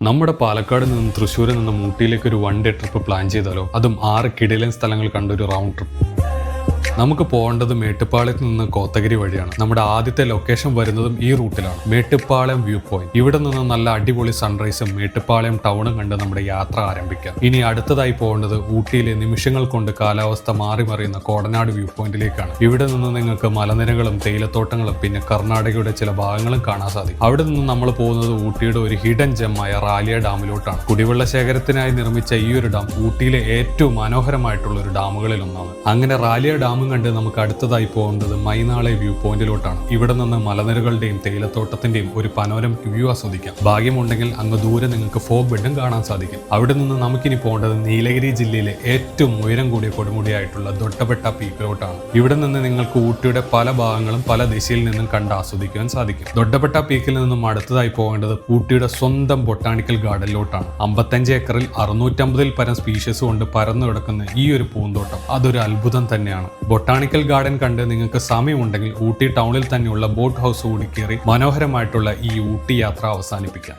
നമ്മുടെ പാലക്കാട് നിന്നും തൃശ്ശൂരിൽ നിന്നും ഊട്ടിയിലേക്ക് ഒരു 1 ഡേ ട്രിപ്പ് പ്ലാൻ ചെയ്താലോ? അതും 6 കിടിലൻ സ്ഥലങ്ങൾ കണ്ട ഒരു റൗണ്ട് ട്രിപ്പ്. നമുക്ക് പോകേണ്ടത് മേട്ടുപ്പാളയത്ത് നിന്ന് കോത്തഗിരി വഴിയാണ്. നമ്മുടെ ആദ്യത്തെ ലൊക്കേഷൻ വരുന്നതും ഈ റൂട്ടിലാണ്, മേട്ടുപ്പാളയം വ്യൂ പോയിന്റ്. ഇവിടെ നിന്ന് നല്ല അടിപൊളി സൺറൈസും മേട്ടുപ്പാളയം ടൗണും കണ്ട് നമ്മുടെ യാത്ര ആരംഭിക്കാം. ഇനി അടുത്തതായി പോകേണ്ടത് ഊട്ടിയിലെ നിമിഷങ്ങൾ കൊണ്ട് കാലാവസ്ഥ മാറി മറിയുന്ന കോടനാട് വ്യൂ പോയിന്റിലേക്കാണ്. ഇവിടെ നിന്ന് നിങ്ങൾക്ക് മലനിരകളും തേയിലത്തോട്ടങ്ങളും പിന്നെ കർണാടകയുടെ ചില ഭാഗങ്ങളും കാണാൻ സാധിക്കും. അവിടെ നിന്ന് നമ്മൾ പോകുന്നത് ഊട്ടിയുടെ ഒരു ഹിഡൻ ജെമ്മായ റാലിയ ഡാമിലോട്ടാണ്. കുടിവെള്ള ശേഖരത്തിനായി നിർമ്മിച്ച ഈ ഒരു ഡാം ഊട്ടിയിലെ ഏറ്റവും മനോഹരമായിട്ടുള്ള ഒരു ഡാമുകളിൽ ഒന്നാണ്. അങ്ങനെ റാലിയ ഡാം കണ്ട് നമുക്ക് അടുത്തതായി പോകേണ്ടത് മൈനാളെ വ്യൂ പോയിന്റിലോട്ടാണ്. ഇവിടെ നിന്ന് മലനിരകളുടെയും തേയിലത്തോട്ടത്തിന്റെയും ഒരു പനോരമിക് വ്യൂ ആസ്വദിക്കാം. ഭാഗ്യമുണ്ടെങ്കിൽ അങ്ങ് ദൂരെ നിങ്ങൾക്ക് ഫോഗ് ബെഡും കാണാൻ സാധിക്കും. അവിടെ നിന്ന് നമുക്കിനി പോകേണ്ടത് നീലഗിരി ജില്ലയിലെ ഏറ്റവും ഉയരം കൂടിയ കൊടുമുടിയായിട്ടുള്ള ദൊഡ്ഡബെട്ട പീക്കിലോട്ടാണ്. ഇവിടെ നിന്ന് നിങ്ങൾക്ക് ഊട്ടിയുടെ പല ഭാഗങ്ങളും പല ദിശയിൽ നിന്നും കണ്ട് ആസ്വദിക്കുവാൻ സാധിക്കും. ദൊഡ്ഡബെട്ട പീക്കിൽ നിന്നും അടുത്തതായി പോകേണ്ടത് ഊട്ടിയുടെ സ്വന്തം ബൊട്ടാണിക്കൽ ഗാർഡനിലോട്ടാണ്. 55 ഏക്കറിൽ 650-ൽ പരം സ്പീഷീസ് കൊണ്ട് പരന്നു കിടക്കുന്ന ഈ ഒരു പൂന്തോട്ടം അതൊരു അത്ഭുതം തന്നെയാണ്. ബൊട്ടാണിക്കൽ ഗാർഡൻ കണ്ട് നിങ്ങൾക്ക് സമയമുണ്ടെങ്കിൽ ഊട്ടി ടൗണിൽ തന്നെയുള്ള ബോട്ട് ഹൗസ് കൂടി കയറി മനോഹരമായിട്ടുള്ള ഈ ഊട്ടി യാത്ര അവസാനിപ്പിക്കാം.